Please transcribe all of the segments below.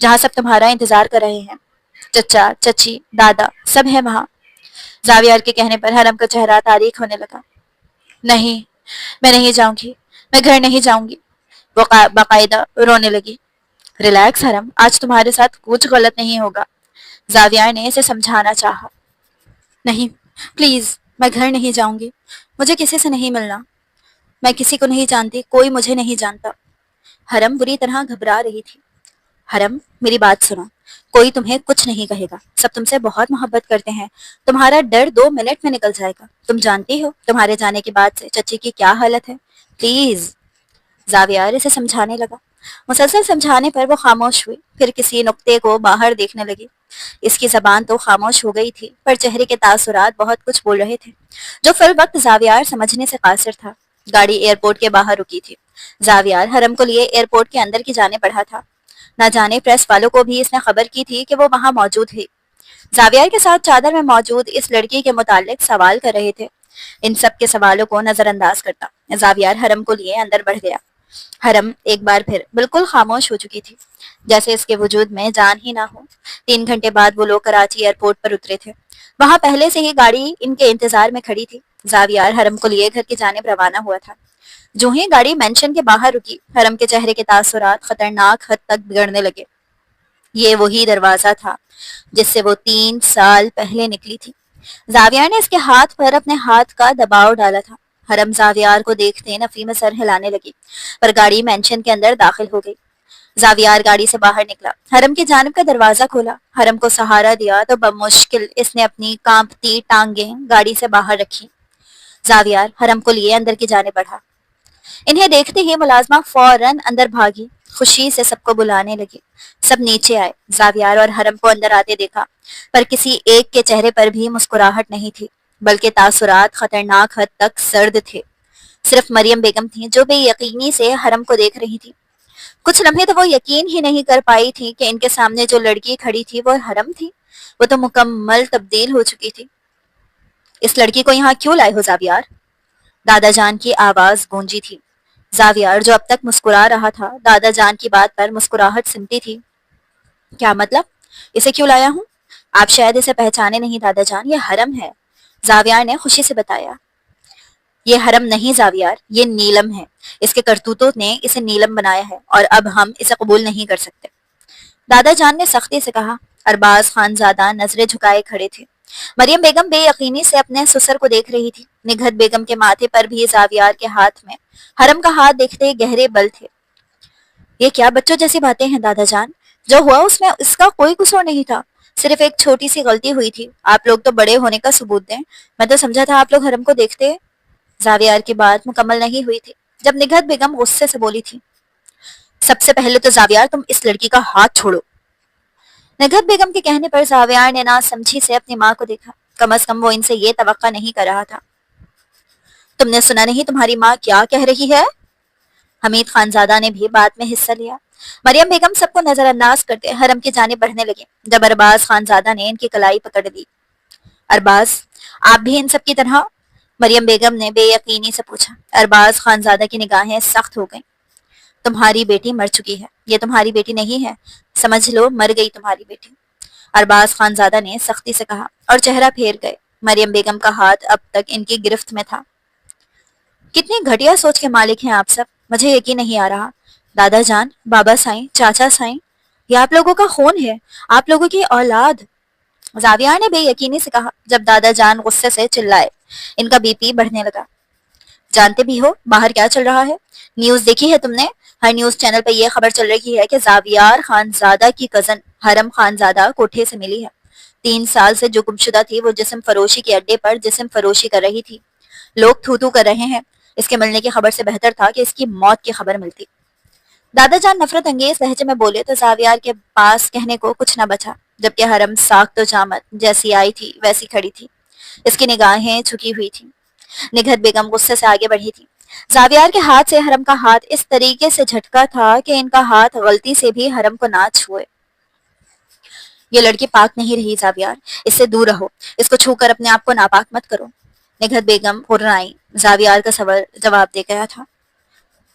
جہاں سب تمہارا انتظار کر رہے ہیں. چچا چچی دادا سب ہیں وہاں. زاویار کے کہنے پر حرم کا چہرہ تاریک ہونے لگا. نہیں میں نہیں جاؤں گی, میں گھر نہیں جاؤں گی. وہ باقاعدہ رونے لگی. ریلیکس حرم, آج تمہارے ساتھ کچھ غلط نہیں ہوگا. زاویار نے اسے سمجھانا چاہا. نہیں پلیز, میں گھر نہیں جاؤں گی. مجھے کسی سے نہیں ملنا. میں کسی کو نہیں جانتی, کوئی مجھے نہیں جانتا. حرم بری طرح گھبرا رہی تھی. حرم میری بات سنو, کوئی تمہیں کچھ نہیں کہے گا. سب تم سے بہت محبت کرتے ہیں. تمہارا ڈر 2 منٹ میں نکل جائے گا. تم جانتی ہو تمہارے جانے کے بعد سے چچی کی کیا حالت ہے. پلیز. زاویار اسے سمجھانے لگا. مسلسل سمجھانے پر وہ خاموش ہوئی, پھر کسی نقطے کو باہر دیکھنے لگی. اس کی زبان تو خاموش ہو گئی تھی, پر چہرے کے تاثرات بہت کچھ بول رہے تھے, جو فی الوقت زاویار سمجھنے سے قاصر تھا. گاڑی ایئرپورٹ کے باہر رکی تھی. زاویار حرم کو لیے ایئرپورٹ کے اندر کی جانے بڑھا تھا. نہ جانے پریس والوں کو بھی اس نے خبر کی تھی کہ وہ وہاں موجود تھی. زاویار کے ساتھ چادر میں موجود اس لڑکی کے متعلق سوال کر رہے تھے. ان سب کے سوالوں کو نظر انداز کرتا زاویار حرم کو لیے اندر بڑھ گیا. حرم ایک بار پھر بالکل خاموش ہو چکی تھی, جیسے اس کے وجود میں جان ہی نہ ہو. 3 گھنٹے بعد وہ لوگ کراچی ایئرپورٹ پر اترے تھے. وہاں پہلے سے ہی گاڑی ان کے انتظار میں کھڑی تھی. زاویار حرم کو لیے گھر کی جانب روانہ ہوا تھا. جو ہی گاڑی مینشن کے باہر رکی, حرم کے چہرے کے تاثرات خطرناک حد تک بگڑنے لگے. یہ وہی دروازہ تھا جس سے وہ 3 سال پہلے نکلی تھی. زاویار نے اس کے ہاتھ پر اپنے ہاتھ کا دباؤ ڈالا تھا. حرم زاویار کو دیکھتے نفی میں سر ہلانے لگی, پر گاڑی مینشن کے اندر داخل ہو گئی. زاویار گاڑی سے باہر نکلا, حرم کی جانب کا دروازہ کھولا. حرم کو سہارا دیا تو بمشکل اس نے اپنی کانپتی ٹانگیں گاڑی سے باہر رکھی. زاویار حرم کو لیے اندر کی جانب بڑھا. انہیں دیکھتے ہی ملازمہ فوراً اندر بھاگی, خوشی سے سب کو بلانے لگی. سب نیچے آئے. زاویار اور حرم کو اندر آتے دیکھا, پر کسی ایک کے چہرے پر بھی مسکراہٹ نہیں تھی, بلکہ تاثرات خطرناک حد تک سرد تھے. صرف مریم بیگم تھی جو بے یقینی سے حرم کو دیکھ رہی تھی. کچھ لمحے تو وہ یقین ہی نہیں کر پائی تھی کہ ان کے سامنے جو لڑکی کھڑی تھی وہ حرم تھی. وہ تو مکمل تبدیل ہو چکی تھی. اس لڑکی کو یہاں کیوں لائے ہو زاویار؟ دادا جان کی آواز گونجی تھی. زاویار جو اب تک مسکرا رہا تھا, دادا جان کی بات پر مسکراہٹ سنتی تھی. کیا مطلب؟ اسے کیوں لایا ہوں؟ آپ شاید اسے پہچانے نہیں دادا جان, یہ حرم ہے. زاویار نے خوشی سے بتایا. یہ حرم نہیں زاویار, یہ نیلم ہے. اس کے کرتوتوں نے اسے نیلم بنایا ہے, اور اب ہم اسے قبول نہیں کر سکتے. دادا جان نے سختی سے کہا. ارباز خان زادہ نظریں جھکائے کھڑے تھے. مریم بیگم بے یقینی سے اپنے سسر کو دیکھ رہی تھی. نگہت بیگم کے ماتھے پر بھی زاویار کے ہاتھ میں حرم کا ہاتھ دیکھتے گہرے بل تھے. یہ کیا بچوں جیسی باتیں ہیں دادا جان؟ جو ہوا اس میں اس کا کوئی قصور نہیں تھا, صرف ایک چھوٹی سی غلطی ہوئی تھی. آپ لوگ تو بڑے ہونے کا ثبوت دیں. میں تو سمجھا تھا آپ لوگ حرم کو دیکھتے. زاویار کی بات مکمل نہیں ہوئی تھی جب نگہت بیگم غصے سے بولی تھی. سب سے پہلے تو زاویار تم اس لڑکی کا ہاتھ چھوڑو. نگہت بیگم کے کہنے پر زاویار نے نا سمجھی سے اپنی ماں کو دیکھا. کم از کم وہ ان سے یہ توقع نہیں کر رہا تھا. تم نے سنا نہیں تمہاری ماں کیا کہہ رہی ہے؟ حمید خانزادہ نے بھی بات میں حصہ لیا. مریم بیگم سب کو نظر انداز کرتے حرم کی جانب بڑھنے لگے, جب ارباز خانزادہ نے ان کی کلائی پکڑ لی. ارباز, آپ بھی ان سب کی طرح؟ مریم بیگم نے بے یقینی سے پوچھا. ارباز خانزادہ کی نگاہیں سخت ہو گئیں. تمہاری بیٹی مر چکی ہے, یہ تمہاری بیٹی نہیں ہے, سمجھ لو مر گئی تمہاری بیٹی. ارباز خانزادہ نے سختی سے کہا, اور چہرہ پھیر گئے. مریم بیگم کا ہاتھ اب تک ان کی گرفت میں تھا. کتنی گھٹیا سوچ کے مالک ہیں آپ سب, مجھے یقین نہیں آ رہا. دادا جان, بابا سائیں, چاچا سائیں, یہ آپ لوگوں کا خون ہے, آپ لوگوں کی اولاد. زاویار نے بے یقینی سے کہا, جب دادا جان غصے سے چلائے. ان کا بی پی بڑھنے لگا. جانتے بھی ہو باہر کیا چل رہا ہے؟ نیوز دیکھی ہے تم نے؟ ہر نیوز چینل پہ یہ خبر چل رہی ہے کہ زاویار خانزادہ کی کزن حرم خانزادہ کوٹھے سے ملی ہے. 3 سال سے جو گمشدہ تھی وہ جسم فروشی کے اڈے پر جسم فروشی کر رہی تھی. لوگ تھو تھو کر رہے ہیں. اس کے ملنے کی خبر سے بہتر تھا کہ اس کی موت کی خبر ملتی. دادا جان نفرت انگیز لہجے میں بولے تو زاویار کے پاس کہنے کو کچھ نہ بچا, جبکہ حرم ساخت و جامت جیسی آئی تھی ویسی کھڑی تھی. اس کی نگاہیں جھکی ہوئی تھی. نگہت بیگم غصے سے آگے بڑھی تھی. زاویار کے ہاتھ سے حرم کا ہاتھ اس طریقے سے جھٹکا تھا کہ ان کا ہاتھ غلطی سے بھی حرم کو نہ چھوئے. یہ لڑکی پاک نہیں رہی زاویار, اس سے دور رہو, اس کو چھو کر اپنے آپ کو ناپاک مت کرو. نگہت بیگم غرنائی. زاویار کا جواب دے گیا تھا.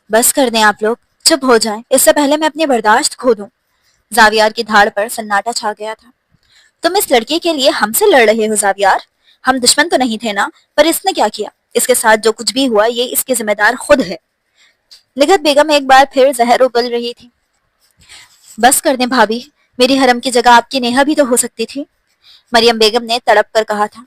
بس کر دیں آپ لوگ, چپ ہو جائیں, اس سے پہلے میں اپنی برداشت کھو دوں. زاویار کی دھاڑ پر سناٹا چھا گیا تھا۔ تم اس لڑکی کے لیے ہم سے لڑ رہے ہو زاویار؟ ہم دشمن تو نہیں تھے نا؟ پر اس نے کیا کیا؟ اس کے ساتھ جو کچھ بھی ہوا یہ اس کی ذمہ دار خود ہے۔ نگہت بیگم ایک بار پھر زہر اگل رہی تھی۔ بس کر دیں بھابھی، میری حرم کی جگہ آپ کی نیہا بھی تو ہو سکتی تھی، مریم بیگم نے تڑپ کر کہا تھا۔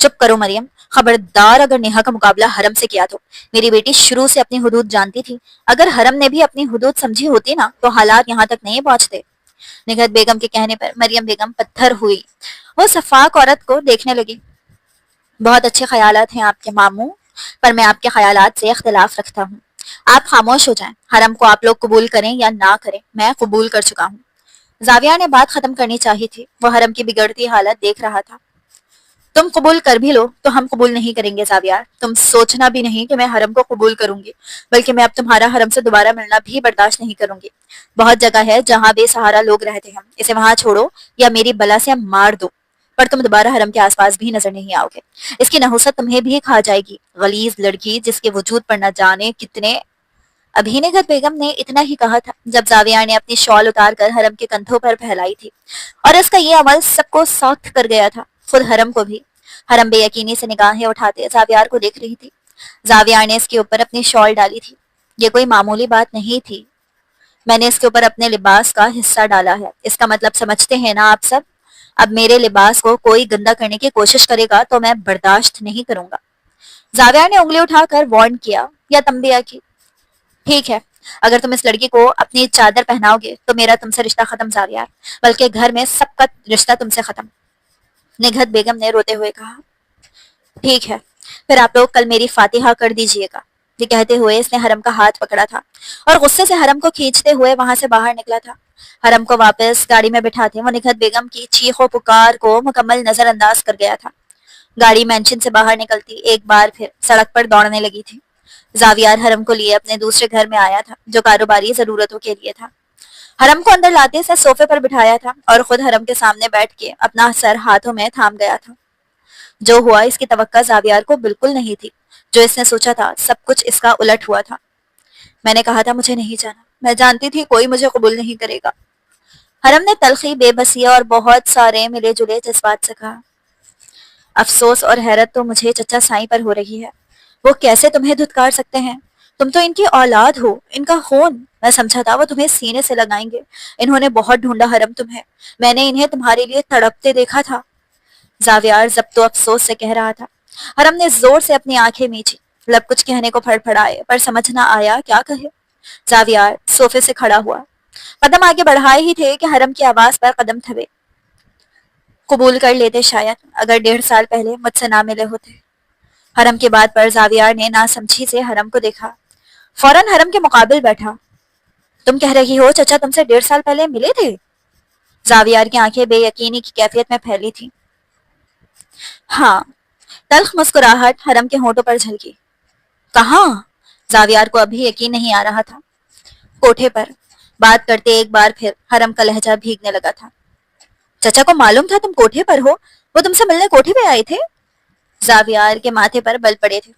چپ کرو مریم، خبردار اگر نیہا کا مقابلہ حرم سے کیا تو۔ میری بیٹی شروع سے اپنی حدود جانتی تھی، اگر حرم نے بھی اپنی حدود سمجھی ہوتی نا تو حالات یہاں تک نہیں پہنچتے۔ نگہت بیگم کے کہنے پر مریم بیگم پتھر ہوئی، وہ صفاق عورت کو دیکھنے لگی۔ بہت اچھے خیالات ہیں آپ کے ماموں، پر میں آپ کے خیالات سے اختلاف رکھتا ہوں۔ آپ خاموش ہو جائیں، حرم کو آپ لوگ قبول کریں یا نہ کریں، میں قبول کر چکا ہوں۔ زاویہ نے بات ختم کرنی چاہی تھی، وہ حرم کی بگڑتی حالت دیکھ رہا تھا۔ تم قبول کر بھی لو تو ہم قبول نہیں کریں گے زاویہ، تم سوچنا بھی نہیں کہ میں حرم کو قبول کروں گی، بلکہ میں اب تمہارا حرم سے دوبارہ ملنا بھی برداشت نہیں کروں گی۔ بہت جگہ ہے جہاں بے سہارا لوگ رہتے ہیں، اسے وہاں چھوڑو یا میری بلا سے مار دو، پر تم دوبارہ حرم کے آس پاس بھی نظر نہیں آؤ گے۔ اس کی نحوست تمہیں بھی کھا جائے گی، غلیظ لڑکی جس کے وجود پر نہ جانے کتنے۔ ابھی نگہت بیگم نے اتنا ہی کہا تھا جب زاویہ نے اپنی شال اتار کر حرم کے کندھوں پر پھیلائی تھی، اور اس کا یہ عمل سب کو سوکھ کر گیا تھا، خود حرم کو بھی۔ حرم بے یقینی سے نگاہیں اٹھاتے زاویار کو دیکھ رہی تھی۔ زاویار نے اس کے اوپر اپنی شال ڈالی تھی، یہ کوئی معمولی بات نہیں تھی۔ میں نے اس کے اوپر اپنے لباس کا حصہ ڈالا ہے، اس کا مطلب سمجھتے ہیں نا آپ سب؟ اب میرے لباس کو کوئی گندا کرنے کی کوشش کرے گا تو میں برداشت نہیں کروں گا۔ زاویار نے انگلی اٹھا کر وارن کیا یا تنبیہ کی۔ ٹھیک ہے، اگر تم اس لڑکی کو اپنی چادر پہناؤ گے تو میرا تم سے رشتہ ختم زاویار، بلکہ گھر میں سب کا رشتہ تم سے ختم۔ نگہت بیگم نے روتے ہوئے کہا۔ ٹھیک ہے، پھر آپ لوگ کل میری فاتحہ کر دیجئے گا۔ یہ کہتے ہوئے اس نے حرم کا ہاتھ پکڑا تھا اور غصے سے حرم کو کھینچتے ہوئے وہاں سے باہر نکلا تھا۔ حرم کو واپس گاڑی میں بٹھاتے وہ نگہت بیگم کی چیخ و پکار کو مکمل نظر انداز کر گیا تھا۔ گاڑی مینشن سے باہر نکلتی ایک بار پھر سڑک پر دوڑنے لگی تھی۔ زاویار حرم کو لیے اپنے دوسرے گھر میں آیا تھا جو کاروباری ضرورتوں کے لیے تھا۔ حرم کو اندر لاتے سے صوفے پر بٹھایا تھا اور خود حرم کے سامنے بیٹھ کے اپنا سر ہاتھوں میں تھام گیا تھا۔ جو ہوا اس کی توقع زاویار کو بالکل نہیں تھی، جو اس نے سوچا تھا سب کچھ اس کا الٹ ہوا تھا۔ میں نے کہا تھا مجھے نہیں جانا، میں جانتی تھی کوئی مجھے قبول نہیں کرے گا۔ حرم نے تلخی، بے بسی اور بہت سارے ملے جلے جذبات سے کہا۔ افسوس اور حیرت تو مجھے چچا سائیں پر ہو رہی ہے، وہ کیسے تمہیں دھتکار سکتے ہیں؟ تم تو ان کی اولاد ہو، ان کا خون۔ میں سمجھا تھا وہ تمہیں سینے سے لگائیں گے، انہوں نے بہت ڈھونڈا حرم تمہیں، میں نے انہیں تمہارے لیے تڑپتے دیکھا تھا۔ زاویار ضبط و افسوس سے کہہ رہا تھا۔ حرم نے زور سے اپنی آنکھیں میچی، لب کچھ کہنے کو پھڑ پھڑائے پر سمجھ نہ آیا کیا کہے۔ زاویار صوفے سے کھڑا ہوا، قدم آگے بڑھائے ہی تھے کہ حرم کی آواز پر قدم تھبے۔ قبول کر لیتے شاید اگر 1.5 سال پہلے مجھ سے نہ ملے ہوتے۔ حرم کی بات پر زاویار نے ناسمجھی سے حرم کو دیکھا، فوراً حرم کے مقابل بیٹھا۔ تم کہہ رہی ہو چچا تم سے 1.5 سال پہلے ملے تھے؟ زاویار کی آنکھیں بے یقینی کی کیفیت میں پھیلی تھی۔ ہاں، تلخ مسکراہٹ حرم کے ہونٹوں پر جھلکی۔ کہاں؟ زاویار کو ابھی یقین نہیں آ رہا تھا۔ کوٹھے پر۔ بات کرتے ایک بار پھر حرم کا لہجہ بھیگنے لگا تھا۔ چچا کو معلوم تھا تم کوٹھے پر ہو؟ وہ تم سے ملنے کوٹھے پہ آئے تھے؟ زاویار کے ماتھے پر بل پڑے تھے۔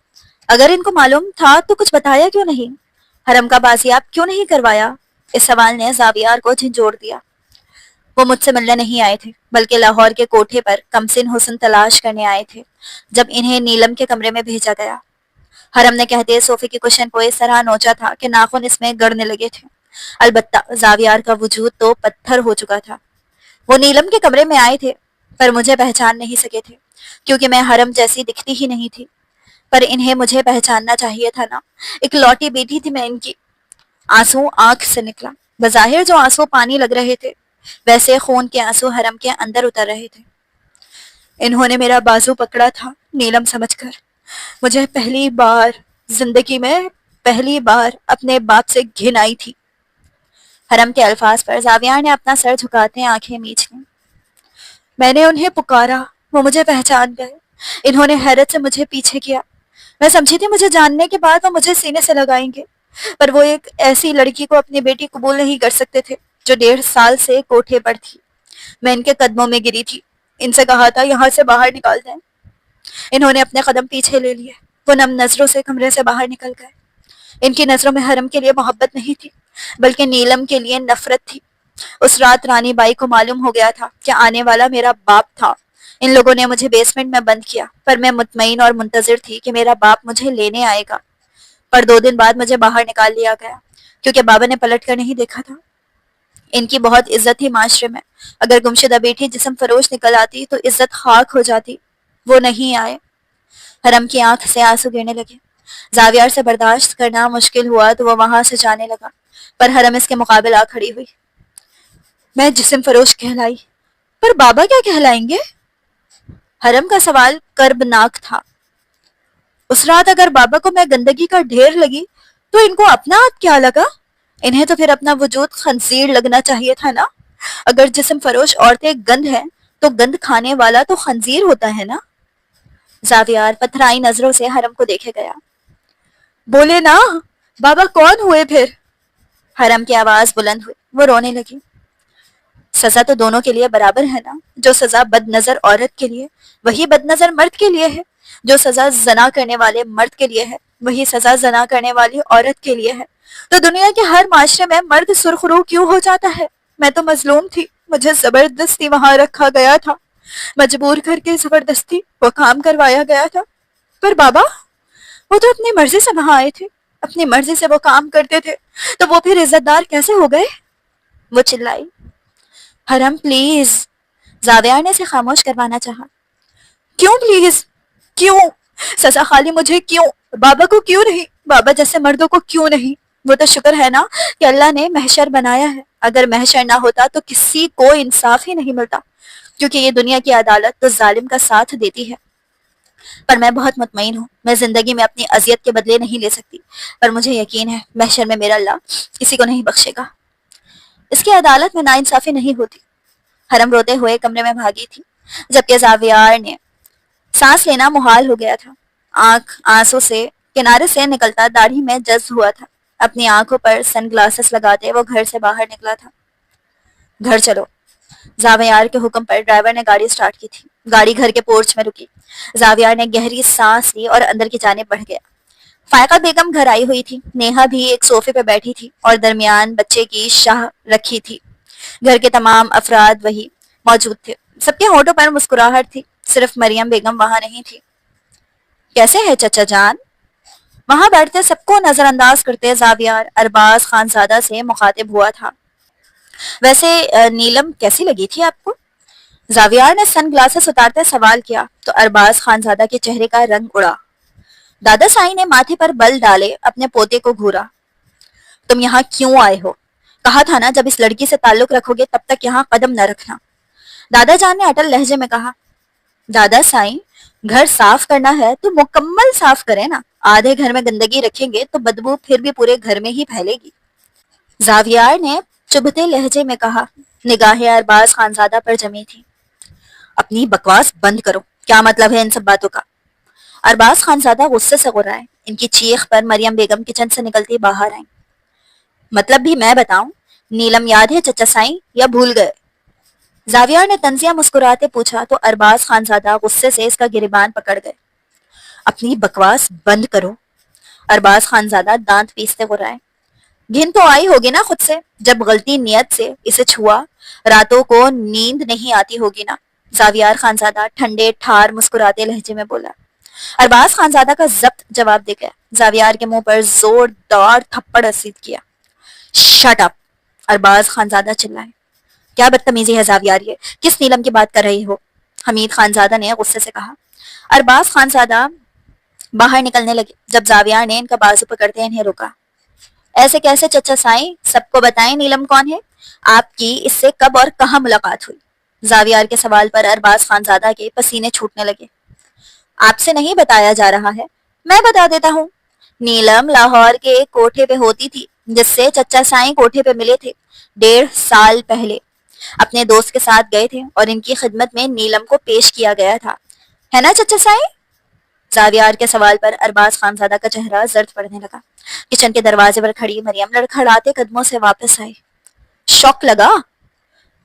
اگر ان کو معلوم تھا تو کچھ بتایا کیوں نہیں؟ حرم کا بازیاب کیوں نہیں کروایا؟ اس سوال نے زاویار کو جھنجھوڑ دیا۔ وہ مجھ سے ملنے نہیں آئے تھے، بلکہ لاہور کے کوٹھے پر کمسن حسن تلاش کرنے آئے تھے جب انہیں نیلم کے کمرے میں بھیجا گیا۔ حرم نے کہتے صوفے کی کشن کو اس طرح نوچا تھا کہ ناخن اس میں گڑنے لگے تھے۔ البتہ زاویار کا وجود تو پتھر ہو چکا تھا۔ وہ نیلم کے کمرے میں آئے تھے پر مجھے پہچان نہیں سکے تھے، کیونکہ میں حرم جیسی دکھتی ہی نہیں تھی، پر انہیں مجھے پہچاننا چاہیے تھا نا، ایک لوٹی بیٹی تھی میں ان کی۔ آنسو آنکھ سے نکلا، بظاہر جو آنسو پانی لگ رہے تھے ویسے خون کے آنسو حرم کے اندر اتر رہے تھے۔ انہوں نے میرا بازو پکڑا تھا نیلم سمجھ کر، مجھے زندگی میں پہلی بار اپنے باپ سے گھن آئی تھی۔ حرم کے الفاظ پر زاویار نے اپنا سر جھکاتے آنکھیں میچ لیں۔ میں نے انہیں پکارا، وہ مجھے پہچان گئے، انہوں نے حیرت سے مجھے پیچھے کیا۔ میں سمجھی تھی مجھے جاننے کے بعد وہ مجھے سینے سے لگائیں گے، پر وہ ایک ایسی لڑکی کو اپنی بیٹی قبول نہیں کر سکتے تھے جو 1.5 سال سے کوٹھے پر تھی۔ میں ان کے قدموں میں گری تھی، ان سے کہا تھا یہاں سے باہر نکال دیں۔ انہوں نے اپنے قدم پیچھے لے لیے، وہ نم نظروں سے کمرے سے باہر نکل گئے۔ ان کی نظروں میں حرم کے لیے محبت نہیں تھی، بلکہ نیلم کے لیے نفرت تھی۔ اس رات رانی بائی کو معلوم ہو گیا تھا کہ آنے والا میرا باپ تھا۔ ان لوگوں نے مجھے بیسمنٹ میں بند کیا، پر میں مطمئن اور منتظر تھی کہ میرا باپ مجھے لینے آئے گا۔ پر 2 دن بعد مجھے باہر نکال لیا گیا کیونکہ بابا نے پلٹ کر نہیں دیکھا تھا۔ ان کی بہت عزت تھی معاشرے میں، اگر گمشدہ بیٹی جسم فروش نکل آتی تو عزت خاک ہو جاتی۔ وہ نہیں آئے۔ حرم کی آنکھ سے آنسو گرنے لگے۔ زاویار سے برداشت کرنا مشکل ہوا تو وہ وہاں سے جانے لگا، پر حرم اس کے مقابل آ کھڑی ہوئی۔ میں جسم فروش کہلائی، پر بابا کیا کہلائیں گے؟ حرم کا سوال کربناک تھا۔ اس رات اگر بابا کو میں گندگی کا ڈھیر لگی تو ان کو اپنا آپ کیا لگا؟ انہیں تو پھر اپنا وجود خنزیر لگنا چاہیے تھا نا۔ اگر جسم فروش عورتیں گند ہیں تو گند کھانے والا تو خنزیر ہوتا ہے نا۔ زاویار پتھرائی نظروں سے حرم کو دیکھے گیا۔ بولے نا، بابا کون ہوئے پھر؟ حرم کی آواز بلند ہوئی۔ وہ رونے لگی۔ سزا تو دونوں کے لیے برابر ہے نا۔ جو سزا بد نظر عورت کے لیے وہی بد نظر مرد کے لیے ہے، جو سزا زنا کرنے والے مرد کے لیے ہے وہی سزا زنا کرنے والی عورت کے لیے ہے۔ تو دنیا کے ہر معاشرے میں مرد سرخرو کیوں ہو جاتا ہے؟ میں تو مظلوم تھی، مجھے زبردستی وہاں رکھا گیا تھا، مجبور کر کے زبردستی وہ کام کروایا گیا تھا۔ پر بابا، وہ تو اپنی مرضی سے وہاں آئے تھے، اپنی مرضی سے وہ کام کرتے تھے، تو وہ پھر عزت دار کیسے ہو گئے؟ وہ چلائی۔ حرم پلیز۔ زاویار نے اسے خاموش کروانا چاہا۔ کیوں پلیز؟ کیوں؟ سزا خالی مجھے کیوں؟ بابا کو کیوں نہیں؟ بابا جیسے مردوں کو کیوں نہیں؟ وہ تو شکر ہے نا کہ اللہ نے محشر بنایا ہے، اگر محشر نہ ہوتا تو کسی کو انصاف ہی نہیں ملتا، کیونکہ یہ دنیا کی عدالت تو ظالم کا ساتھ دیتی ہے۔ پر میں بہت مطمئن ہوں، میں زندگی میں اپنی اذیت کے بدلے نہیں لے سکتی، پر مجھے یقین ہے محشر میں میرا اللہ کسی کو نہیں بخشے گا۔ اس کی عدالت میں ناانصافی نہیں ہوتی۔ حرم روتے ہوئے کمرے میں بھاگی تھی، جبکہ زاویار نے سانس لینا محال ہو گیا تھا۔ آنکھ آنسوں سے کنارے سے نکلتا داڑھی میں جذب ہوا تھا۔ اپنی آنکھوں پر سن گلاسز لگاتے وہ گھر سے باہر نکلا تھا۔ گھر چلو۔ زاویار کے حکم پر ڈرائیور نے گاڑی سٹارٹ کی تھی۔ گاڑی گھر کے پورچ میں رکی۔ زاویار نے گہری سانس لی اور اندر کی جانب بڑھ گیا۔ فائقہ بیگم گھر آئی ہوئی تھی۔ نیہا بھی ایک صوفے پہ بیٹھی تھی اور درمیان بچے کی شاہ رکھی تھی۔ گھر کے تمام افراد وہی موجود تھے۔ سب کے ہونٹوں پر مسکراہٹ تھی، صرف مریم بیگم وہاں نہیں تھی۔ کیسے ہے چچا جان؟ وہاں بیٹھتے سب کو نظر انداز کرتے زاویار ارباز خانزادہ سے مخاطب ہوا تھا۔ ویسے نیلم کیسی لگی تھی آپ کو؟ زاویار نے سن گلاسز اتارتے سوال کیا تو ارباز خانزادہ کے چہرے کا رنگ اڑا۔ دادا سائی نے ماتھے پر بل ڈالے اپنے پوتے کو گھورا۔ تم یہاں کیوں آئے ہو؟ کہا تھا نا جب اس لڑکی سے تعلق رکھو گے تب تک یہاں قدم نہ رکھنا۔ دادا جان نے اٹل لہجے میں کہا۔ دادا سائی، گھر صاف کرنا ہے تو مکمل صاف کریں نا، آدھے گھر میں گندگی رکھیں گے تو بدبو پھر بھی پورے گھر میں ہی پھیلے گی۔ زاویار نے چبھتے لہجے میں کہا۔ نگاہیں ارباز خانزادہ پر جمی تھی۔ اپنی بکواس بند کرو، کیا مطلب ہے ان سب باتوں کا؟ ارباز خانزادہ غصے سے غرائے۔ ان کی چیخ پر مریم بیگم کچن سے نکلتی باہر آئیں۔ مطلب بھی میں بتاؤں؟ نیلم یاد ہے چچا سائی یا بھول گئے؟ زاویار نے طنزیہ مسکراتے پوچھا تو ارباز خانزادہ غصے سے اس کا گریبان پکڑ گئے۔ اپنی بکواس بند کرو۔ ارباز خانزادہ دانت پیستے غرائے۔ گھن تو آئی ہوگی نا خود سے، جب غلطی نیت سے اسے چھوا، راتوں کو نیند نہیں آتی ہوگی نا۔ زاویار خانزادہ ٹھنڈے ٹھار مسکراتے لہجے میں بولا۔ ارباز خانزادہ کا ضبط جواب دے گیا۔ زاویار کے منہ پر زوردار تھپڑ رسید کیا۔ Shut up! ارباز خانزادہ چلائے۔ کیا بدتمیزی ہے زاویار، یہ کس نیلم کی بات کر رہی ہو؟ حمید خانزادہ نے غصے سے کہا۔ ارباز خانزادہ باہر نکلنے لگے جب زاویار نے ان کا بازو پکڑتے انہیں روکا۔ ایسے کیسے چچا سائیں؟ سب کو بتائیں نیلم کون ہے؟ آپ کی اس سے کب اور کہاں ملاقات ہوئی؟ زاویار کے سوال پر ارباز خانزادہ کے پسینے چھوٹنے لگے۔ آپ سے نہیں بتایا جا رہا ہے، میں بتا دیتا ہوں۔ نیلم لاہور کے ایک کوٹھے پہ ہوتی تھی جس سے چچا سائیں کوٹھے پہ ملے تھے 1.5 سال پہلے۔ اپنے دوست کے ساتھ گئے تھے اور ان کی خدمت میں نیلم کو پیش کیا گیا تھا، ہے نا چچا سائیں؟ زاویار کے سوال پر ارباز خانزادہ کا چہرہ زرد پڑنے لگا۔ کچن کے دروازے پر کھڑی مریم لڑکھڑاتے قدموں سے واپس آئی۔ شوق لگا؟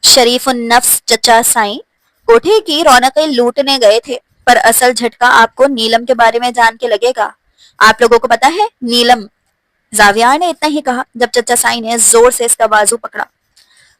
شریف النفس چچا سائیں کوٹھے کی رونقیں لوٹنے گئے تھے، پر اصل جھٹکا آپ کو نیلم کے بارے میں جان کے لگے گا۔ آپ لوگوں کو پتا ہے نیلم؟ زاویار نے اتنا ہی کہا جب چچا سائیں نے زور سے اس کا بازو پکڑا۔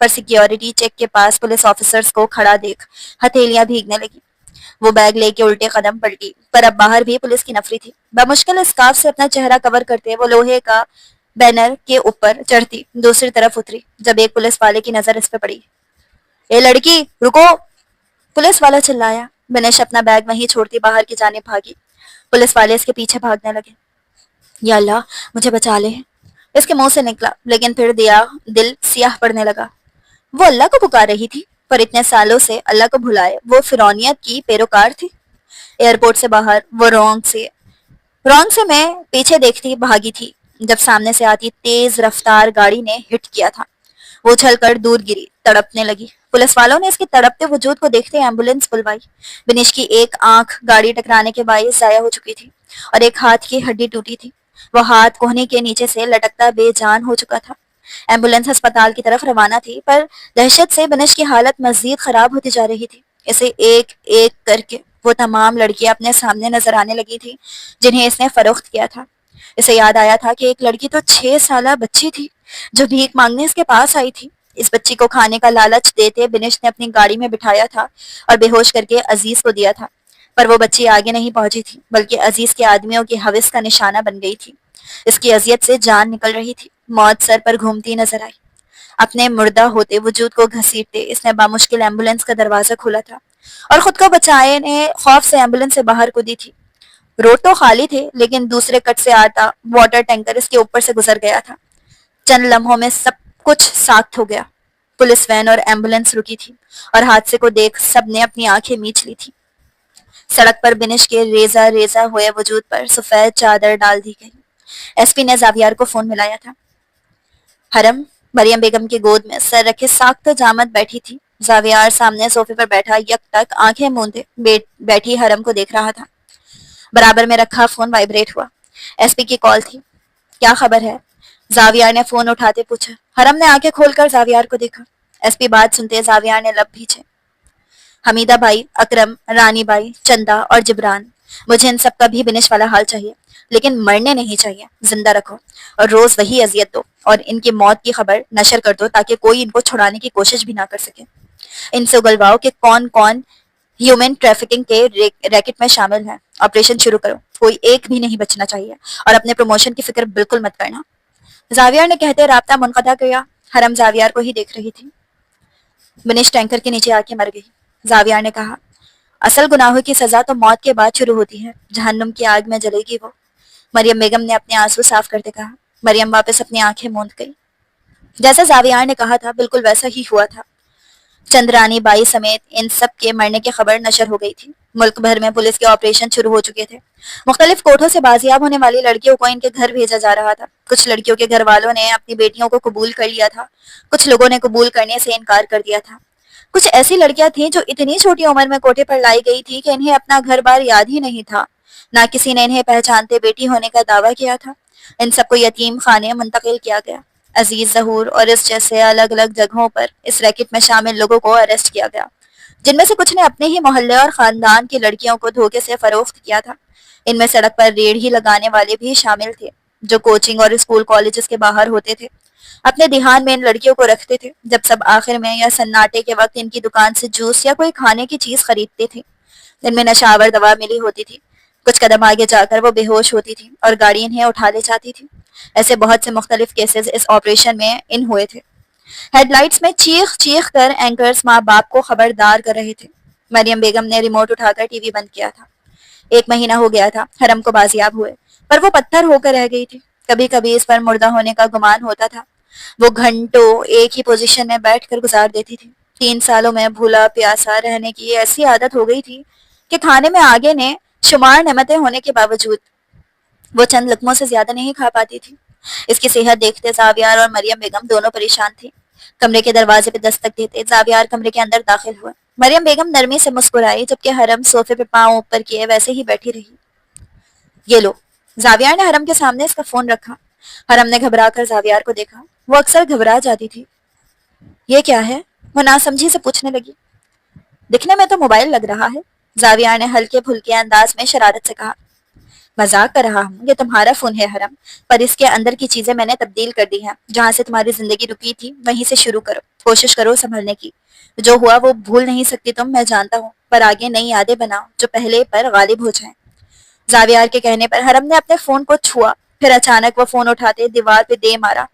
پر سیکیورٹی چیک کے پاس پولیس آفیسرز کو کھڑا دیکھ ہتھیلیاں بھیگنے لگی۔ وہ بیگ لے کے الٹے قدم پلٹی، پر اب باہر بھی پولیس کی نفری تھی۔ بمشکل اسکارف سے اپنا چہرہ کور کرتے وہ لوہے کا بینر کے اوپر چڑھتی دوسری طرف اتری جب ایک پولیس والے کی نظر اس پہ پڑی۔ اے لڑکی رکو! پولیس والا چلایا۔ بنش اپنا بیگ وہیں چھوڑتی باہر کی جانب بھاگی۔ پولیس والے اس کے پیچھے بھاگنے لگے۔ یا اللہ مجھے بچا لے، اس کے منہ سے نکلا، لیکن پھر دل سیاہ پڑنے لگا۔ وہ اللہ کو پکار رہی تھی، پر اتنے سالوں سے اللہ کو بھلائے وہ فرعونیت کی پیروکار تھی۔ ایئرپورٹ سے باہر وہ رونگ سے میں پیچھے دیکھتی بھاگی تھی جب سامنے سے آتی تیز رفتار گاڑی نے ہٹ کیا تھا۔ وہ اچھل کر دور گری، تڑپنے لگی۔ پولیس والوں نے اس کے تڑپتے وجود کو دیکھتے ایمبولینس بلوائی۔ بنش کی ایک آنکھ گاڑی ٹکرانے کے باعث ضائع ہو چکی تھی اور ایک ہاتھ کی ہڈی ٹوٹی تھی۔ وہ ہاتھ کوہنی کے نیچے سے لٹکتا بے جان ہو چکا تھا۔ ایمبولینس ہسپتال کی طرف روانہ تھی، پر دہشت سے بنش کی حالت مزید خراب ہوتی جا رہی تھی۔ اسے ایک ایک کر کے وہ تمام لڑکیاں اپنے سامنے نظر آنے لگی تھی جنہیں اس نے فروخت کیا تھا۔ اسے یاد آیا تھا کہ ایک لڑکی تو 6 سالہ بچی تھی جو بھیک مانگنے اس کے پاس آئی تھی۔ اس بچی کو کھانے کا لالچ دیتے بنش نے اپنی گاڑی میں بٹھایا تھا اور بے ہوش کر کے عزیز کو دیا تھا، پر وہ بچی آگے نہیں پہنچی تھی بلکہ عزیز کے آدمیوں کی ہوس کا نشانہ بن گئی تھی۔ اس کی اذیت سے جان نکل رہی تھی، موت سر پر گھومتی نظر آئی۔ اپنے مردہ ہوتے وجود کو گھسیٹتے اس نے بامشکل ایمبولینس کا دروازہ کھولا تھا اور خود کو بچانے خوف سے ایمبولینس سے باہر کودی تھی۔ روڈ تو خالی تھے، لیکن دوسرے کٹ سے آتا واٹر ٹینکر اس کے اوپر سے گزر گیا تھا۔ چند لمحوں میں سب کچھ ساخت ہو گیا۔ پولیس وین اور ایمبولینس رکی تھی اور حادثے کو دیکھ سب نے اپنی آنکھیں میچ لی تھی۔ سڑک پر بنش کے ریزہ ریزہ ہوئے وجود پر سفید چادر ڈال دی گئی۔ ایس پی نے زاویار کو فون ملایا تھا۔ حرم مریم بیگم کی گود میں سر رکھے ساکت جامت بیٹھی تھی۔ زاویار سامنے صوفے پر بیٹھا یک تک آنکھیں موندے بیٹھی حرم کو دیکھ رہا تھا۔ برابر میں رکھا فون وائبریٹ ہوا۔ ایس پی کی کال تھی۔ کیا خبر ہے؟ زاویار نے فون اٹھاتے پوچھا۔ حرم نے آنکھیں کھول کر زاویار کو دیکھا۔ ایس پی بات سنتے زاویار نے لب بھیجے۔ حمیدہ بھائی، اکرم، رانی بائی، چندا اور جبران، مجھے ان سب کا بھی بنش والا حال چاہیے، لیکن مرنے نہیں چاہیے، زندہ رکھو اور روز وہی اذیت دو اور ان کی موت کی خبر نشر کر دو تاکہ کوئی ان کو چھڑانے کی کوشش بھی نہ کر سکے۔ ان سے اگلواؤ کہ کون کون ہیومن ٹریفکنگ کے ریکٹ میں شامل ہے۔ آپریشن شروع کرو، کوئی ایک بھی نہیں بچنا چاہیے اور اپنے پروموشن کی فکر بالکل مت کرنا۔ زاویار نے کہتے رابطہ منقطع کیا۔ حرم زاویار کو ہی دیکھ رہی تھی۔ بنش ٹینکر کے نیچے آ کے مر گئی۔ زاویار نے کہا، اصل گناہوں کی سزا تو موت کے بعد شروع ہوتی ہے، جہنم کی آگ میں جلے گی وہ۔ مریم بیگم نے اپنے آنسو صاف کرتے کہا۔ مریم واپس اپنی آنکھیں موند گئی۔ جیسا زاویار نے کہا تھا بالکل ویسا ہی ہوا تھا۔ چندرانی بائی سمیت ان سب کے مرنے کی خبر نشر ہو گئی تھی۔ ملک بھر میں پولیس کے آپریشن شروع ہو چکے تھے۔ مختلف کوٹھوں سے بازیاب ہونے والی لڑکیوں کو ان کے گھر بھیجا جا رہا تھا۔ کچھ لڑکیوں کے گھر والوں نے اپنی بیٹیوں کو قبول کر لیا تھا، کچھ لوگوں نے قبول کرنے سے انکار کر دیا تھا۔ کچھ ایسی لڑکیاں تھیں جو اتنی چھوٹی عمر میں کوٹھے پر لائی گئی تھی کہ انہیں اپنا گھر بار یاد ہی نہیں تھا، نہ کسی نے انہیں پہچانتے بیٹی ہونے کا دعویٰ کیا تھا۔ ان سب کو یتیم خانے منتقل کیا گیا۔ عزیز ظہور اور اس جیسے الگ الگ جگہوں پر اس ریکٹ میں شامل لوگوں کو اریسٹ کیا گیا، جن میں سے کچھ نے اپنے ہی محلے اور خاندان کی لڑکیوں کو دھوکے سے فروخت کیا تھا۔ ان میں سڑک پر ریڑھی لگانے والے بھی شامل تھے جو کوچنگ اور اسکول کالجز کے باہر ہوتے تھے، اپنے دھیان میں ان لڑکیوں کو رکھتے تھے جب سب آخر میں یا سناٹے کے وقت ان کی دکان سے جوس یا کوئی کھانے کی چیز خریدتے تھے۔ ان میں نشاور دوا ملی ہوتی تھی۔ کچھ قدم آگے جا کر وہ بے ہوش ہوتی تھی اور گاڑی انہیں اٹھا لے جاتی تھی۔ ایسے بہت سے مختلف کیسز اس آپریشن میں ان ہوئے تھے۔ ہیڈ لائٹس میں چیخ چیخ کر اینکرز ماں باپ کو خبردار کر رہے تھے۔ مریم بیگم نے ریموٹ اٹھا کر ٹی وی بند کیا تھا۔ 1 مہینہ ہو گیا تھا حرم کو بازیاب ہوئے، پر وہ پتھر ہو کر رہ گئی تھی۔ کبھی کبھی اس پر مردہ ہونے کا گمان ہوتا تھا۔ وہ گھنٹوں ایک ہی پوزیشن میں بیٹھ کر گزار دیتی تھی۔ 3 سالوں میں بھولا پیاسا رہنے کی ایسی عادت ہو گئی تھی کہ کھانے میں آگے نے شمار نعمتیں ہونے کے باوجود وہ چند لقموں سے زیادہ نہیں کھا پاتی تھی۔ اس کی صحت دیکھتے زاویار اور مریم بیگم دونوں پریشان تھی۔ کمرے کے دروازے پہ دستک دیتے زاویار کمرے کے اندر داخل ہوا۔ مریم بیگم نرمی سے مسکرائی جبکہ حرم صوفے پہ پاؤں اوپر کیے ویسے ہی بیٹھی رہی۔ یہ لو۔ زاویار نے حرم کے سامنے اس کا فون رکھا۔ حرم نے گھبرا کر زاویار کو دیکھا۔ وہ اکثر گھبرا جاتی تھی۔ یہ کیا ہے؟ وہ ناسمجھی سے پوچھنے لگی۔ دکھنے میں تو موبائل لگ رہا ہے، زاویار نے ہلکے پھلکے انداز میں شرارت سے کہا۔ مذاق کر رہا ہوں، یہ تمہارا فون ہے حرم، پر اس کے اندر کی چیزیں میں نے تبدیل کر دی ہیں۔ جہاں سے تمہاری زندگی رکی تھی وہیں سے شروع کرو، کوشش کرو سنبھلنے کی۔ جو ہوا وہ بھول نہیں سکتی تم، میں جانتا ہوں، پر آگے نئی یادیں بناؤ جو پہلے پر غالب ہو جائیں۔ زاویار کے کہنے پر حرم نے اپنے فون کو چھوا، پھر اچانک وہ فون اٹھاتے دیوار پہ دے مارا۔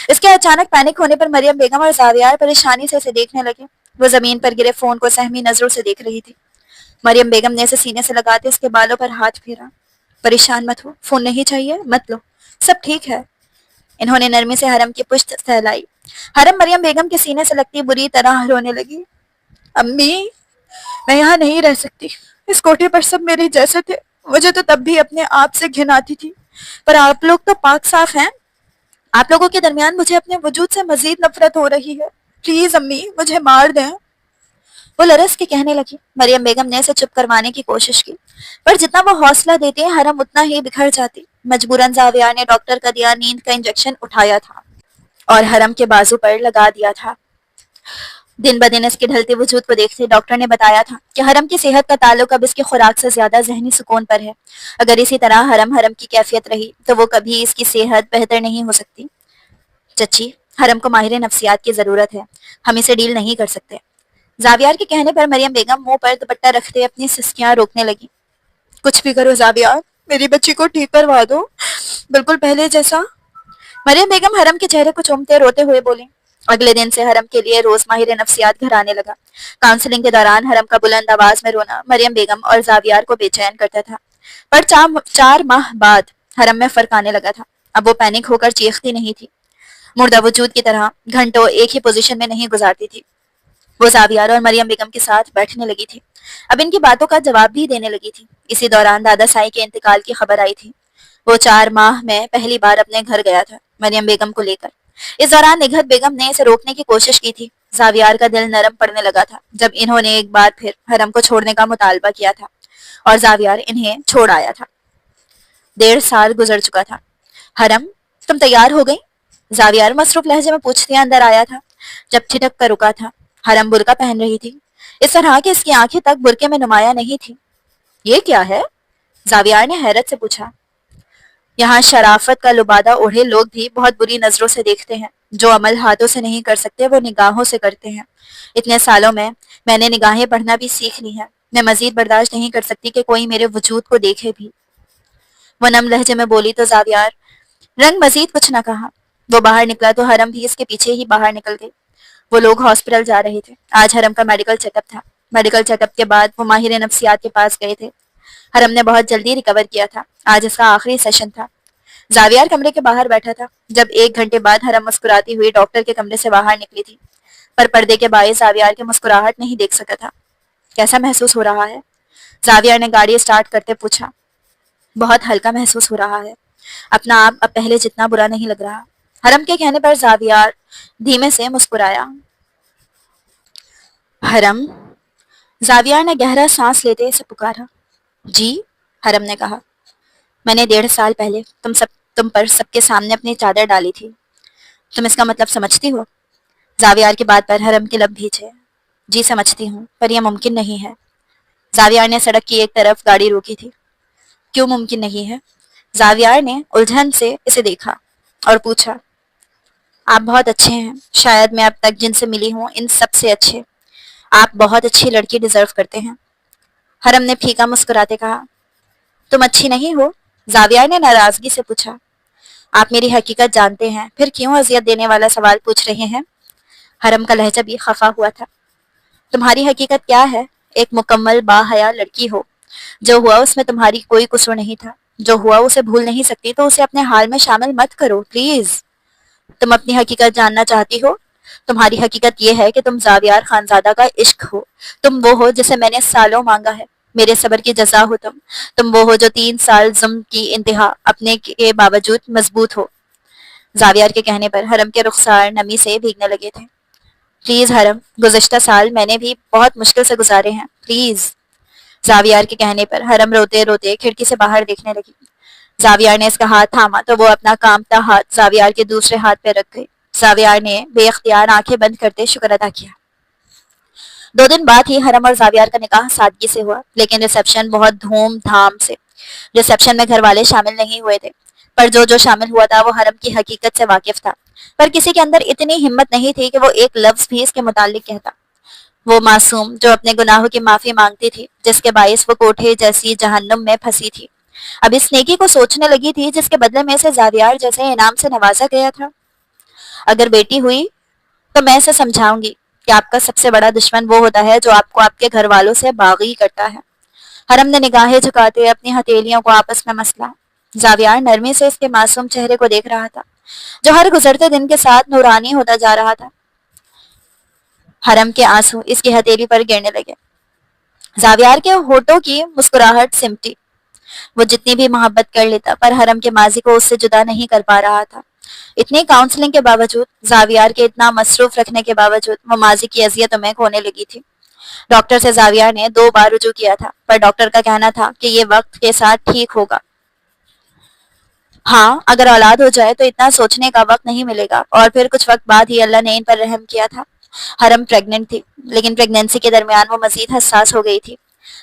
اس کے اچانک پینک ہونے پر مریم بیگم اور زاویار پریشانی سے اسے دیکھنے لگے۔ وہ زمین پر گرے فون کو سہمی نظروں سے دیکھ رہی تھی۔ مریم بیگم نے اسے سینے سے لگاتے اس کے بالوں پر ہاتھ پھیرا۔ پریشان مت ہو، فون نہیں چاہیے مت لو، سب ٹھیک ہے۔ انہوں نے نرمی سے حرم کی پشت سہلائی۔ حرم مریم بیگم کے سینے سے لگتی بری طرح رونے لگی۔ امی، میں یہاں نہیں رہ سکتی، اس کوٹھے پر سب میرے جیسے تھے، مجھے تو تب بھی اپنے آپ سے گھن آتی تھی، پر آپ لوگ تو پاک صاف ہیں، آپ لوگوں کے درمیان مجھے اپنے وجود سے مزید نفرت ہو رہی ہے، پلیز امی مجھے مار دیں۔ وہ لرز کے کہنے لگی۔ مریم بیگم نے اسے چپ کروانے کی کوشش کی، پر جتنا وہ حوصلہ دیتی حرم اتنا ہی بکھر جاتی۔ مجبوراً زاویار نے ڈاکٹر کا دیا نیند کا انجیکشن اٹھایا تھا اور حرم کے بازو پر لگا دیا تھا۔ دن بدن اس کے ڈھلتے وجود کو دیکھتے ڈاکٹر نے بتایا تھا کہ حرم کی صحت کا تعلق اب اس کی خوراک سے زیادہ ذہنی سکون پر ہے۔ اگر اسی طرح حرم کی کیفیت رہی تو وہ کبھی اس کی صحت بہتر نہیں ہو سکتی۔ چچی، حرم کو ماہر نفسیات کی ضرورت ہے، ہم اسے ڈیل نہیں کر سکتے۔ زاویار کے کہنے پر مریم بیگم منہ پر دوپٹہ رکھتے اپنی سسکیاں روکنے لگی۔ کچھ بھی کرو زاویار، میری بچی کو ٹھیک کروا دو، بالکل پہلے جیسا۔ مریم بیگم حرم کے چہرے کو چومتے روتے ہوئے بولی۔ اگلے دن سے حرم کے لیے روز ماہر نفسیات گھر آنے لگا۔ کاؤنسلنگ کے دوران حرم کا بلند آواز میں رونا مریم بیگم اور زاویار کو بے چین کرتا تھا، پر 4 ماہ بعد حرم میں فرق آنے لگا تھا۔ اب وہ پینک ہو کر چیختی نہیں تھی، مردہ وجود کی طرح گھنٹوں ایک ہی پوزیشن میں نہیں گزارتی تھی۔ وہ زاویار اور مریم بیگم کے ساتھ بیٹھنے لگی تھی، اب ان کی باتوں کا جواب بھی دینے لگی تھی۔ اسی دوران دادا سائی کے انتقال کی خبر آئی تھی۔ وہ 4 ماہ میں پہلی بار اپنے گھر گیا تھا مریم بیگم کو لے کر۔ اس دوران نگہت بیگم نے اسے روکنے کی کوشش کی تھی۔ زاویار کا دل نرم پڑنے لگا تھا جب انہوں نے ایک بار پھر حرم کو چھوڑنے کا مطالبہ کیا تھا اور زاویار انہیں چھوڑ آیا تھا۔ 1.5 سال گزر چکا تھا۔ حرم، تم تیار ہو گئی؟ زاویار مصروف لہجے میں پوچھتے اندر آیا تھا جب ٹھٹک کر رکا تھا۔ حرم برقع پہن رہی تھی، اس طرح کہ اس کی آنکھیں تک برقعے میں نمایاں نہیں تھی۔ یہ کیا ہے؟ زاویار نے حیرت سے پوچھا۔ یہاں شرافت کا لبادہ اوڑھے لوگ بھی بہت بری نظروں سے دیکھتے ہیں، جو عمل ہاتھوں سے نہیں کر سکتے وہ نگاہوں سے کرتے ہیں۔ اتنے سالوں میں نے نگاہیں پڑھنا بھی سیکھ لی ہیں، میں مزید برداشت نہیں کر سکتی کہ کوئی میرے وجود کو دیکھے بھی۔ وہ نم لہجے میں بولی تو زاویار رنگ مزید کچھ نہ کہا۔ وہ باہر نکلا تو حرم بھی اس کے پیچھے ہی باہر نکل گئی۔ وہ لوگ ہاسپٹل جا رہے تھے، آج حرم کا میڈیکل چیک اپ تھا۔ میڈیکل چیک اپ کے بعد وہ ماہر نفسیات کے پاس گئے تھے۔ حرم نے بہت جلدی ریکور کیا تھا، آج اس کا آخری سیشن تھا۔ زاویار کمرے کے باہر بیٹھا تھا جب 1 گھنٹے بعد حرم مسکراتی ہوئی ڈاکٹر کے کمرے سے باہر نکلی تھی، پر پردے کے باعث زاویار کی مسکراہٹ نہیں دیکھ سکا تھا۔ کیسا محسوس ہو رہا ہے؟ زاویار نے گاڑی اسٹارٹ کرتے پوچھا۔ بہت ہلکا محسوس ہو رہا ہے، اپنا آپ اب پہلے جتنا برا نہیں لگ رہا۔ حرم کے کہنے پر زاویار دھیمے سے مسکرایا۔ حرم، زاویار نے گہرا سانس لیتے اسے پکارا۔ جی، حرم نے کہا، میں نے 1.5 سال پہلے تم پر سب کے سامنے اپنی چادر ڈالی تھی، تم اس کا مطلب سمجھتی ہو؟ زاویار کی بات پر حرم کے لب بھیجے۔ جی سمجھتی ہوں، پر یہ ممکن نہیں ہے۔ زاویار نے سڑک کی ایک طرف گاڑی روکی تھی۔ کیوں ممکن نہیں ہے؟ زاویار نے الجھن سے اسے دیکھا اور پوچھا۔ آپ بہت اچھے ہیں، شاید میں اب تک جن سے ملی ہوں ان سب سے اچھے، آپ بہت اچھی لڑکی ڈیزرو کرتے ہیں۔ حرم نے پھیکا مسکراتے کہا۔ تم اچھی نہیں ہو؟ زاویار نے ناراضگی سے پوچھا۔ آپ میری حقیقت جانتے ہیں، پھر کیوں اذیت دینے والا سوال پوچھ رہے ہیں؟ حرم کا لہجہ بھی خفا ہوا تھا۔ تمہاری حقیقت کیا ہے؟ ایک مکمل باحیا لڑکی ہو، جو ہوا اس میں تمہاری کوئی قصور نہیں تھا، جو ہوا اسے بھول نہیں سکتی تو اسے اپنے حال میں شامل مت کرو پلیز۔ تم اپنی حقیقت جاننا چاہتی ہو؟ تمہاری حقیقت یہ ہے کہ تم زاویار خانزادہ کا عشق ہو، تم وہ ہو جسے میں نے سالوں مانگا ہے، میرے صبر کی جزا ہو تم وہ ہو جو 3 سال ظلم کی انتہا اپنے کے باوجود مضبوط ہو۔ زاویار کے کہنے پر حرم کے رخسار نمی سے بھیگنے لگے تھے۔ پلیز حرم، گزشتہ سال میں نے بھی بہت مشکل سے گزارے ہیں، پلیز۔ زاویار کے کہنے پر حرم روتے روتے کھڑکی سے باہر دیکھنے لگی۔ زاویار نے اس کا ہاتھ تھاما تو وہ اپنا کانپتا ہاتھ زاویار کے دوسرے ہاتھ پہ رکھ گئی۔ زاویار نے بے اختیار آنکھیں بند کرتے شکر ادا کیا۔ 2 دن بعد ہی حرم اور زاویار کا نکاح سادگی سے ہوا، لیکن ریسپشن بہت دھوم دھام سے ریسپشن میں گھر والے شامل نہیں ہوئے تھے، پر جو جو شامل ہوا تھا وہ حرم کی حقیقت سے واقف تھا، پر کسی کے اندر اتنی ہمت نہیں تھی کہ وہ ایک لفظ بھی اس کے متعلق کہتا۔ وہ معصوم جو اپنے گناہوں کی معافی مانگتی تھی، جس کے باعث وہ کوٹھے جیسی جہنم میں پھنسی تھی، اب اس نیکی کو سوچنے لگی تھی جس کے بدلے میں اسے زاویار جیسے انعام سے نوازا گیا تھا۔ اگر بیٹی ہوئی تو میں اسے سمجھاؤں گی کہ آپ کا سب سے بڑا دشمن وہ ہوتا ہے جو آپ کو آپ کے گھر والوں سے باغی کرتا ہے۔ حرم نے نگاہیں جھکاتے اپنی ہتھیلیوں کو آپس میں مسلا۔ زاویار نرمی سے اس کے معصوم چہرے کو دیکھ رہا تھا، جو ہر گزرتے دن کے ساتھ نورانی ہوتا جا رہا تھا۔ حرم کے آنسو اس کی ہتھیلی پر گرنے لگے۔ زاویار کے ہونٹوں کی مسکراہٹ سمٹی۔ وہ جتنی بھی محبت کر لیتا پر حرم کے ماضی کو اس سے جدا نہیں کر پا رہا تھا۔ اتنی کاؤنسلنگ کے باوجود، زاویار کے اتنا مصروف رکھنے کے باوجود، وہ ماضی کی اذیتوں میں کھونے لگی تھی۔ ڈاکٹر سے زاویار نے 2 بار رجوع کیا تھا، پر ڈاکٹر کا کہنا تھا کہ یہ وقت کے ساتھ ٹھیک ہوگا۔ ہاں، اگر اولاد ہو جائے تو اتنا سوچنے کا وقت نہیں ملے گا، اور پھر کچھ وقت بعد ہی اللہ نے ان پر رحم کیا تھا۔ حرم پریگننٹ تھی، لیکن پریگننسی کے درمیان وہ مزید حساس ہو گئی تھی۔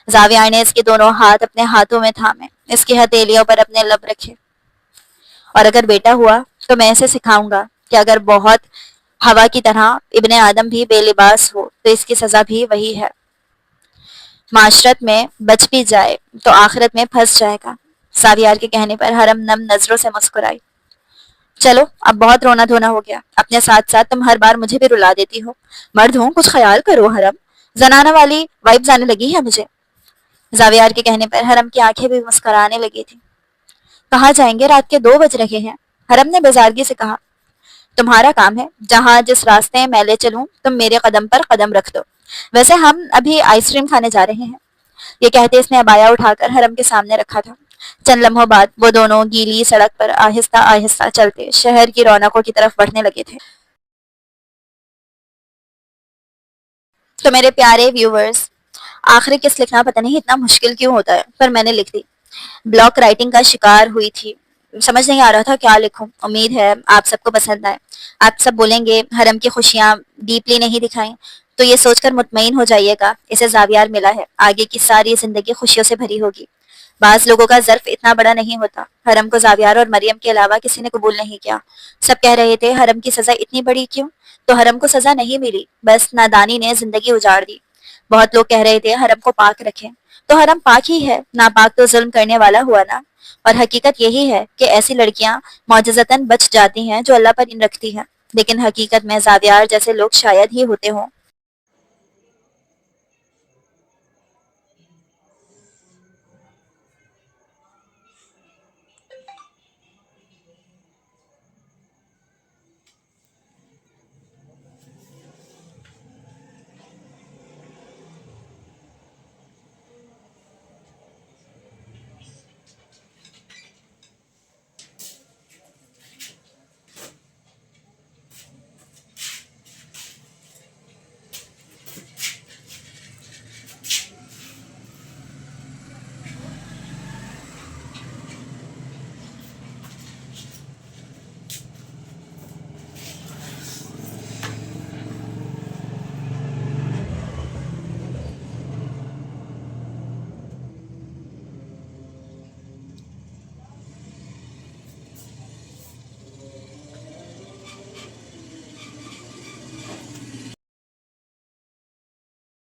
زاویار نے اس کے دونوں ہاتھ اپنے ہاتھوں میں تھامے، اس کی ہتھیلیوں پر اپنے لب رکھے۔ اور اگر بیٹا ہوا تو میں اسے سکھاؤں گا کہ اگر بہت ہوا کی طرح ابن آدم بھی بے لباس ہو تو اس کی سزا بھی وہی ہے۔ معاشرت میں بچ بھی جائے تو آخرت میں پھنس جائے گا۔ زاویار کے کہنے پر حرم نم نظروں سے مسکرائی۔ چلو اب بہت رونا دھونا ہو گیا، اپنے ساتھ ساتھ تم ہر بار مجھے بھی رلا دیتی ہو۔ مرد ہوں، کچھ خیال کرو حرم، زنانہ والی وائبز آنے لگی ہے مجھے۔ زاویار کے کہنے پر حرم کی آنکھیں بھی مسکرانے لگی تھی۔ کہاں جائیں گے؟ رات کے 2 بج رہے ہیں، حرم نے بیزارگی سے کہا۔ تمہارا کام ہے، جہاں جس راستے میں لے چلوں تم میرے قدم پر قدم رکھ دو، ویسے ہم ابھی آئس کریم کھانے جا رہے ہیں۔ یہ کہتے اس نے عبایا اٹھا کر حرم کے سامنے رکھا تھا۔ چند لمحوں بعد وہ دونوں گیلی سڑک پر آہستہ آہستہ چلتے شہر کی رونقوں کی طرف بڑھنے لگے تھے۔ تو میرے پیارے ویورز، آخری قسط لکھنا پتہ نہیں اتنا مشکل کیوں ہوتا ہے، پر میں نے لکھ دی۔ بلاک رائٹنگ کا شکار ہوئی تھی، سمجھ نہیں آ رہا تھا کیا لکھوں۔ امید ہے آپ سب کو پسند آئے۔ آپ سب بولیں گے حرم کی خوشیاں ڈیپلی نہیں دکھائیں، تو یہ سوچ کر مطمئن ہو جائیے گا، اسے زاویار ملا ہے، آگے کی ساری زندگی خوشیوں سے بھری ہوگی۔ بعض لوگوں کا ظرف اتنا بڑا نہیں ہوتا۔ حرم کو زاویار اور مریم کے علاوہ کسی نے قبول نہیں کیا۔ سب کہہ رہے تھے حرم کی سزا اتنی بڑی کیوں؟ تو حرم کو سزا نہیں ملی، بس نادانی نے زندگی اجاڑ دی۔ بہت لوگ کہہ رہے تھے حرم کو پاک رکھیں، تو حرم پاک ہی ہے، ناپاک تو ظلم کرنے والا ہوا نا۔ اور حقیقت یہی ہے کہ ایسی لڑکیاں معجزتاً بچ جاتی ہیں جو اللہ پر ان رکھتی ہیں، لیکن حقیقت میں زاویار جیسے لوگ شاید ہی ہوتے ہوں۔